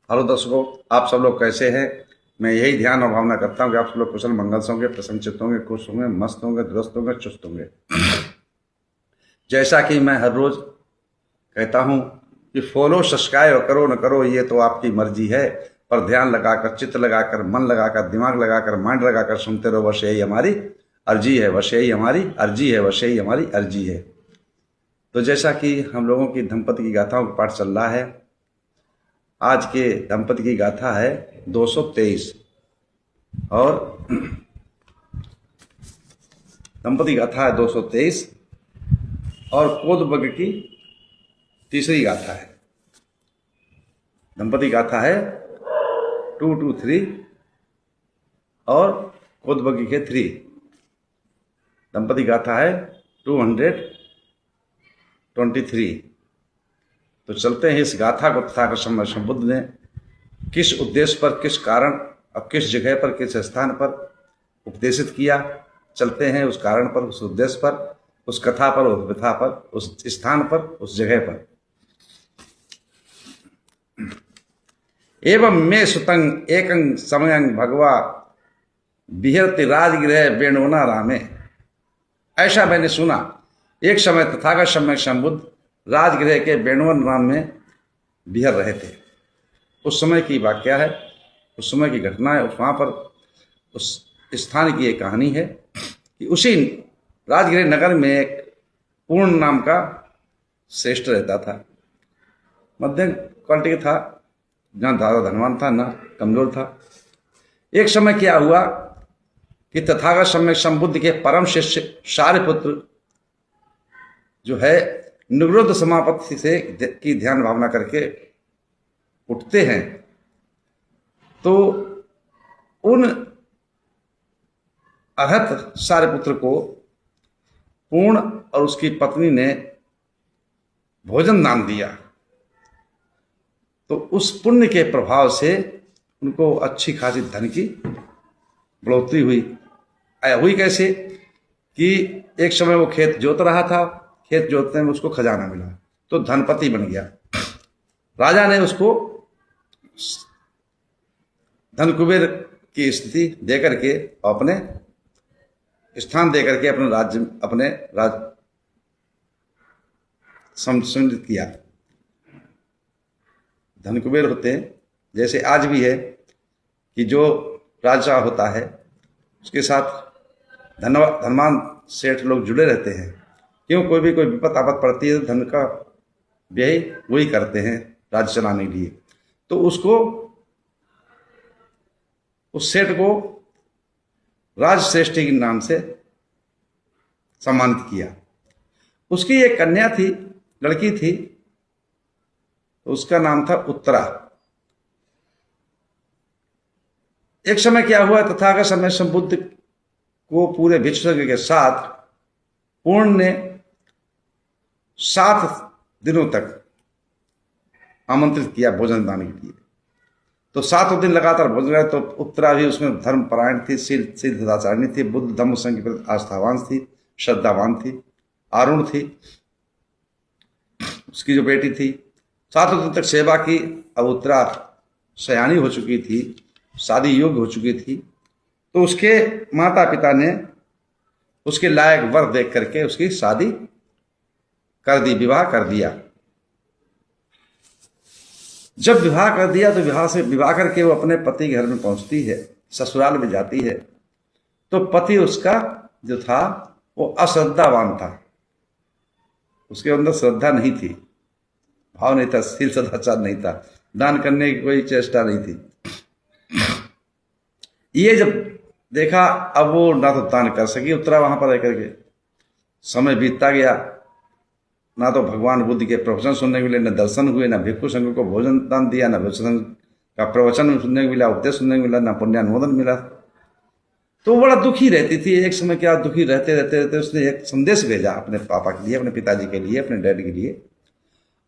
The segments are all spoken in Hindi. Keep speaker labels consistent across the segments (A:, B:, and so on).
A: हेलो दर्शकों, आप सब लोग कैसे हैं। मैं यही ध्यान और भावना करता हूँ कि आप सब लोग कुशल मंगल से होंगे, प्रसन्नचित्त होंगे, खुश होंगे, मस्त होंगे, दुरुस्त होंगे, चुस्त होंगे। जैसा कि मैं हर रोज कहता हूँ कि फॉलो सब्सक्राइब करो न करो ये तो आपकी मर्जी है, पर ध्यान लगाकर, चित्त लगाकर, मन लगाकर, दिमाग लगाकर, माइंड लगाकर सुनते रहो, बस यही हमारी अर्जी है, बस यही हमारी अर्जी है, बस यही हमारी अर्जी है। तो जैसा कि हम लोगों की दंपति की गाथाओं का पाठ चल रहा है, आज के दंपति की गाथा है 223 और दंपति गाथा है 223 और कोदबग की तीसरी गाथा है। दंपति गाथा है 223 और कोदबगी के 3। दंपति गाथा है 223। तो चलते हैं इस गाथा को तथागत बुद्ध ने किस उद्देश्य पर, किस कारण और किस जगह पर, किस स्थान पर उपदेशित किया। चलते हैं उस कारण पर, उस उद्देश्य पर, उस कथा पर, उस व्यथा पर, उस स्थान पर, उस जगह पर। एवं मे सुतंग एकं समयं भगवा विहरति राजगृह वेणुना रामे। ऐसा मैंने सुना, एक समय तथागत सम्यक संबुद्ध राजगृह के वेणुवन राम में विहर रहे थे। उस समय की वाक्या है, उस समय की घटना है, वहां पर उस स्थान की एक कहानी है कि उसी राजगृह नगर में एक पूर्ण नाम का श्रेष्ठ रहता था। मध्यम क्वालिटी का था, ना ज्यादा धनवान था ना कमजोर था। एक समय क्या हुआ कि तथागत सम्यक संबुद्ध के परम शिष्य सारिपुत्र जो है निवृत्त समापत्ति से की ध्यान भावना करके उठते हैं, तो उन अरहत सारिपुत्र को पूर्ण और उसकी पत्नी ने भोजन दान दिया। तो उस पुण्य के प्रभाव से उनको अच्छी खासी धन की बढ़ोतरी हुई कैसे कि एक समय वो खेत जोत रहा था, खेत जोतने में उसको खजाना मिला तो धनपति बन गया। राजा ने उसको धन कुबेर की स्थिति देकर के, अपने स्थान देकर के अपने राज्य सम्मिलित किया। धन कुबेर होते हैं, जैसे आज भी है कि जो राजा होता है उसके साथ धनवान सेठ लोग जुड़े रहते हैं। क्यों? कोई विपत आपत पड़ती है तो धन का व्यय वही करते हैं राज्य चलाने के लिए। तो उस सेठ को राजश्रेष्ठी के नाम से सम्मानित किया। उसकी एक कन्या थी, लड़की थी, तो उसका नाम था उत्तरा। एक समय क्या हुआ, तथागत सम्यक संबुद्ध को पूरे भिक्षु संघ के साथ पूर्ण ने 7 दिनों तक आमंत्रित किया भोजन दान के लिए। तो 7 दिन लगातार भोजन गए। तो उत्तरा भी उसमें धर्मपरायण थी, सिद्धाचारणी थी, बुद्ध धम्म संघ के प्रति आस्थावान थी, श्रद्धावान थी, आरुण थी उसकी जो बेटी थी। 7 दिन तक सेवा की। अब उत्तरा सयानी हो चुकी थी, शादी योग्य हो चुकी थी। तो उसके माता पिता ने उसके लायक वर देख करके उसकी शादी कर दी, विवाह कर दिया। जब विवाह कर दिया तो विवाह करके वो अपने पति घर में पहुंचती है, ससुराल में जाती है। तो पति उसका जो था वो अश्रद्धावान था, उसके अंदर श्रद्धा नहीं थी, भाव नहीं था, शील सदाचार नहीं था, दान करने की कोई चेष्टा नहीं थी। ये जब देखा, अब वो ना तो दान कर सकी उत्तरा वहां पर रह करके। समय बीतता गया, ना तो भगवान बुद्ध के प्रवचन सुनने के लिए न दर्शन हुए, ना भिक्षु संघ को भोजन दान दिया, ना भिक्षु संघ का प्रवचन सुनने को मिला, उपदेश सुनने को मिला, ना पुण्यानुमोदन मिला। तो बड़ा दुखी रहती थी। एक समय क्या, दुखी रहते रहते रहते उसने एक संदेश भेजा अपने पापा के लिए, अपने पिताजी के लिए, अपने डैडी के लिए।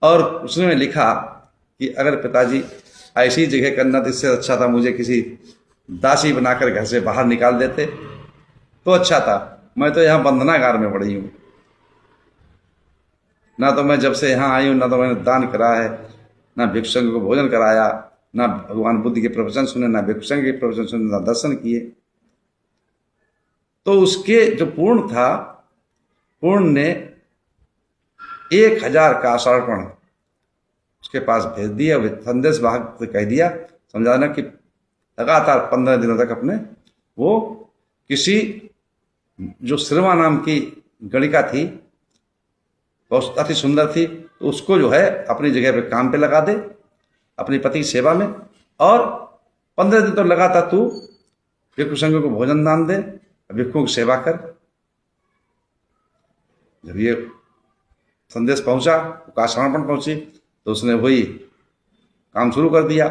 A: और उसने लिखा कि अगर पिताजी ऐसी जगह करना तो इससे अच्छा था मुझे किसी दासी बनाकर घर से बाहर निकाल देते तो अच्छा था। मैं तो यहाँ बंधनागार में पड़ी हूँ, ना तो मैं जब से यहाँ आई हूँ ना तो मैंने दान करा है, ना भिक्षुक को भोजन कराया, ना भगवान बुद्ध के प्रवचन सुने, ना भिक्षुसंग के प्रवचन सुने, ना दर्शन किए। तो उसके जो पूर्ण था, पूर्ण ने 1000 का समर्पण उसके पास भेज दिया। संदेश वाहक से कह दिया, समझाना कि लगातार 15 दिनों तक अपने वो किसी जो श्रमा नाम की गणिका थी, बहुत अति सुंदर थी, तो उसको जो है अपनी जगह पे काम पे लगा दे, अपनी पति की सेवा में, और 15 दिन तो लगातार तू भिक्षु संघ को भोजन दान दे, भिक्षुओं की सेवा कर। जब ये संदेश पहुंचा, का समर्पण पहुंची, तो उसने वही काम शुरू कर दिया।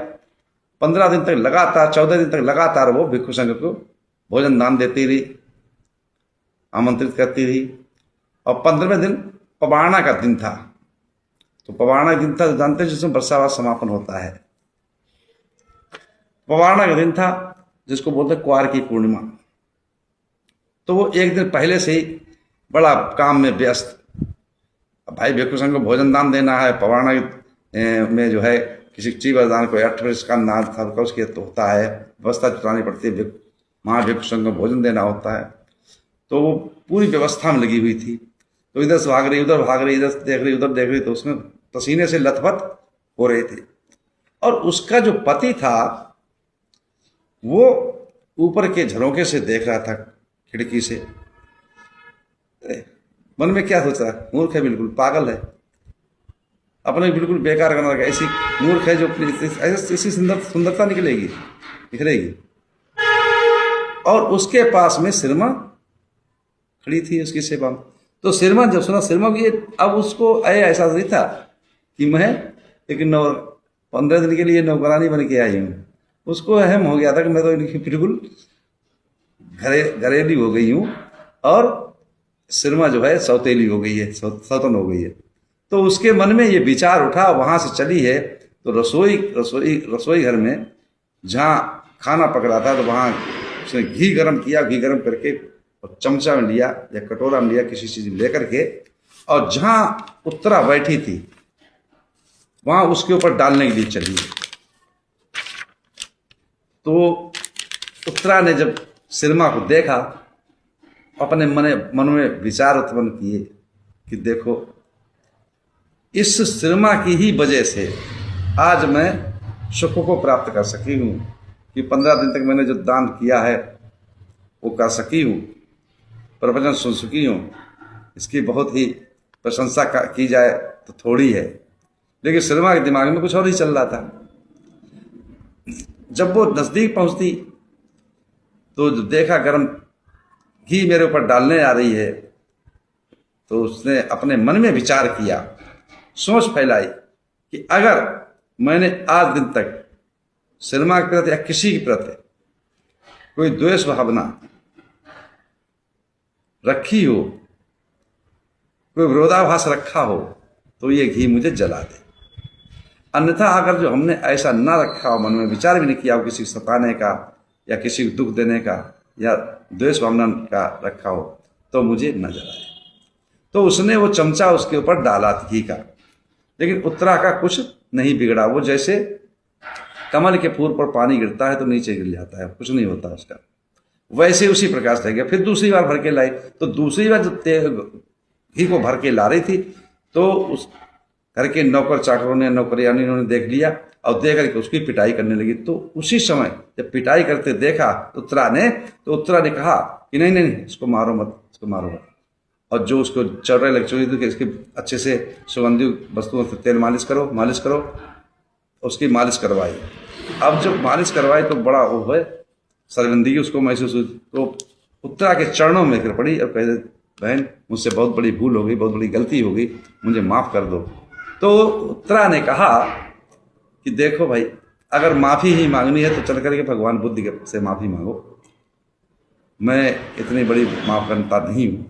A: 15 दिन तक लगातार, 14 दिन तक लगातार वो भिक्षु संघ को भोजन दान देती रही, आमंत्रित करती रही। और 15वें दिन पवाणा का दिन था। तो पवाणा का दिन था, जानते हैं, जिसमें वर्षावास समापन होता है। पवाणा का दिन था जिसको बोलते हैं कुआर की पूर्णिमा। तो वो एक दिन पहले से ही बड़ा काम में व्यस्त, भाई भिक्षु संघ को भोजन दान देना है, पवाणा में जो है किसी चीज दान को 8 वर्ष का नाद था उसके तो होता है, व्यवस्था जुटानी पड़ती है, वहां भिक्षु संघ को भोजन देना होता है। तो वो पूरी व्यवस्था में लगी हुई थी। तो इधर से भाग रही, उधर भाग रही, इधर देख रही, उधर देख रही, तो उसमें पसीने से लथपथ हो रहे थे। और उसका जो पति था वो ऊपर के झरोखे से देख रहा था, खिड़की से। मन में क्या सोचा, मूर्ख है, बिल्कुल पागल है, अपने बिल्कुल बेकार करना लगा। ऐसी मूर्ख है जो ऐसी सुंदरता निकलेगी। और उसके पास में सिरमा खड़ी थी उसकी सेवा में। तो सिरमा जब सुना, सिरमा भी अब उसको ऐसा नहीं था कि मैं एक 15 दिन के लिए नौकरानी बन के आई हूँ। उसको अहम हो गया था कि मैं तो इनकी बिल्कुल घरेली हो गई हूँ, और सिरमा जो है सौतेली हो गई है, सौतन हो गई है। तो उसके मन में ये विचार उठा, वहां से चली है। तो रसोई घर में जहाँ खाना पक रहा था, तो वहां उसने घी गर्म किया, घी गर्म करके और चमचा में लिया या कटोरा में लिया, किसी चीज में लेकर के, और जहां उत्तरा बैठी थी वहां उसके ऊपर डालने के लिए चली। तो उत्तरा ने जब सिरमा को देखा, अपने मन में विचार उत्पन्न किए कि देखो, इस सिरमा की ही वजह से आज मैं सुख को प्राप्त कर सकी हूँ, कि 15 दिन तक मैंने जो दान किया है वो कर सकी हूँ, प्रवचन सुन सकी हूँ। इसकी बहुत ही प्रशंसा की जाए तो थोड़ी है। लेकिन सिरमा के दिमाग में कुछ और ही चल रहा था। जब वो नजदीक पहुंचती तो देखा गरम घी मेरे ऊपर डालने आ रही है, तो उसने अपने मन में विचार किया, सोच फैलाई कि अगर मैंने आज दिन तक सिरमा के प्रति या किसी के प्रति कोई द्वेष भावना रखी हो, कोई विरोधाभास रखा हो, तो ये घी मुझे जला दे। अन्यथा अगर जो हमने ऐसा ना रखा हो, मन में विचार भी नहीं किया हो किसी को सताने का या किसी को दुख देने का या द्वेष भावना का रखा हो, तो मुझे न जलाए। तो उसने वो चमचा उसके ऊपर डाला घी का, लेकिन उत्तरा का कुछ नहीं बिगड़ा। वो जैसे कमल के फूल पर पानी गिरता है तो नीचे गिर जाता है, कुछ नहीं होता उसका, वैसे उसी प्रकार से गया। फिर दूसरी बार भर के लाई, तो दूसरी बार जब घी को भर के ला रही थी, तो उस घर के नौकर चाकरों ने, नौकरियानियों ने देख लिया और देख करके उसकी पिटाई करने लगी। तो उसी समय जब पिटाई करते देखा उत्तरा ने कहा कि नहीं नहीं, इसको मारो मत, इसको मारो मत। और जो उसको चढ़ने लग चुकी थी, इसके अच्छे से सुगंधी वस्तुओं से तेल मालिश करो। उसकी मालिश करवाई। अब जब मालिश करवाई तो बड़ा वो है शर्मिंदगी उसको महसूस हुई। तो उत्तरा के चरणों में गिर पड़ी और कहे, बहन मुझसे बहुत बड़ी भूल हो गई, बहुत बड़ी गलती हो गई, मुझे माफ़ कर दो। तो उत्तरा ने कहा कि देखो भाई, अगर माफ़ी ही मांगनी है तो चल करके भगवान बुद्ध से माफ़ी मांगो, मैं इतनी बड़ी माफ़ करता नहीं हूँ।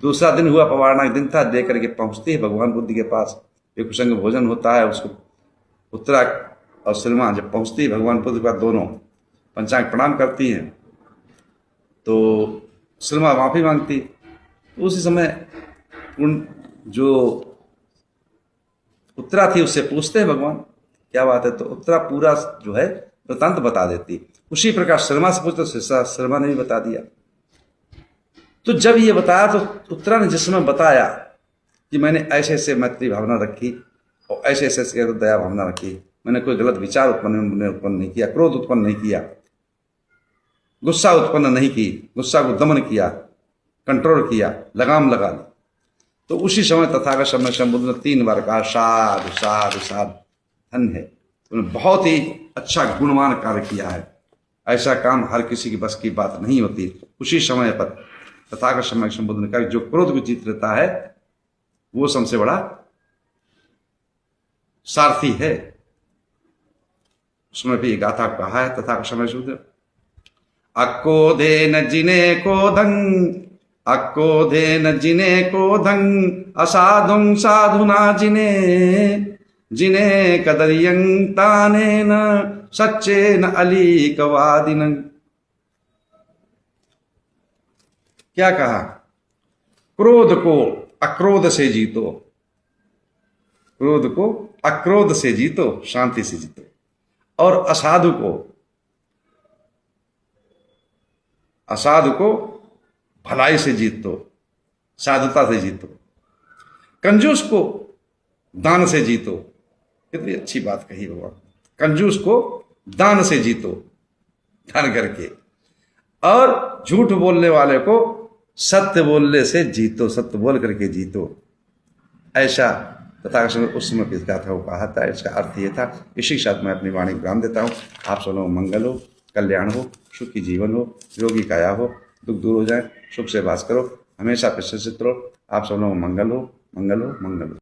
A: दूसरा दिन हुआ, पवारना का दिन था, दे करके पहुँचती है भगवान बुद्ध के पास, एक संग भोजन होता है। उसको उत्तरा और सिरमा जब पहुँचती है भगवान बुद्ध के पास, दोनों पंचांग प्रणाम करती हैं। तो सिरमा माफ़ी मांगती। तो उसी समय जो उत्तरा थी उससे पूछते हैं भगवान, क्या बात है, तो उत्तरा पूरा जो है वृतांत बता देती। उसी प्रकार शर्मा से पूछते तो शर्मा ने भी बता दिया। तो जब ये बताया तो उत्तरा ने जिस समय बताया कि मैंने ऐसे ऐसे मैत्री भावना रखी और ऐसे ऐसे दया भावना रखी, मैंने कोई गलत विचार उत्पन्न नहीं किया, क्रोध उत्पन्न नहीं किया, गुस्सा उत्पन्न नहीं की, गुस्सा को दमन किया, कंट्रोल किया, लगाम लगा ली, तो उसी समय तथागत सम्यक संबुद्ध ने 3 बार कहा साधु साधु साधु, धन्य है, तुमने बहुत ही अच्छा गुणवान कार्य किया है। ऐसा काम हर किसी की बस की बात नहीं होती। उसी समय पर तथागत सम्यक संबुद्ध ने कहा जो क्रोध को जीत लेता है वो सबसे बड़ा सारथी है। उसमें भी गाथा कहा है तथागत सम्यक संबुद्ध, अक्रोधे न जिने क्रोधं, अक्रोधे न जिने क्रोधं, असाधुं साधुना जिने, जिने कदरियं ताने न सच्चे न अलीकवादिनं। क्या कहा? क्रोध को अक्रोध से जीतो, क्रोध को अक्रोध से जीतो, शांति से जीतो, और असाधु को भलाई से जीतो, साधुता से जीतो, कंजूस को दान से जीतो। कितनी अच्छी बात कही भगवान, कंजूस को दान से जीतो, धन करके, और झूठ बोलने वाले को सत्य बोलने से जीतो, सत्य बोल करके जीतो। ऐसा तथागत उस समय इस गाथा को कहा था। इसका अर्थ ये था। इसी के साथ मैं अपनी वाणी को विराम देता हूँ। आप सब लोगों मंगल हो, कल्याण हो, सुखी जीवन हो, योगी काया हो, दुख दूर हो जाए, सुख से वास करो, हमेशा प्रसन्नचित्त रहो। आप सब लोगों मंगल हो, मंगल हो, मंगल हो।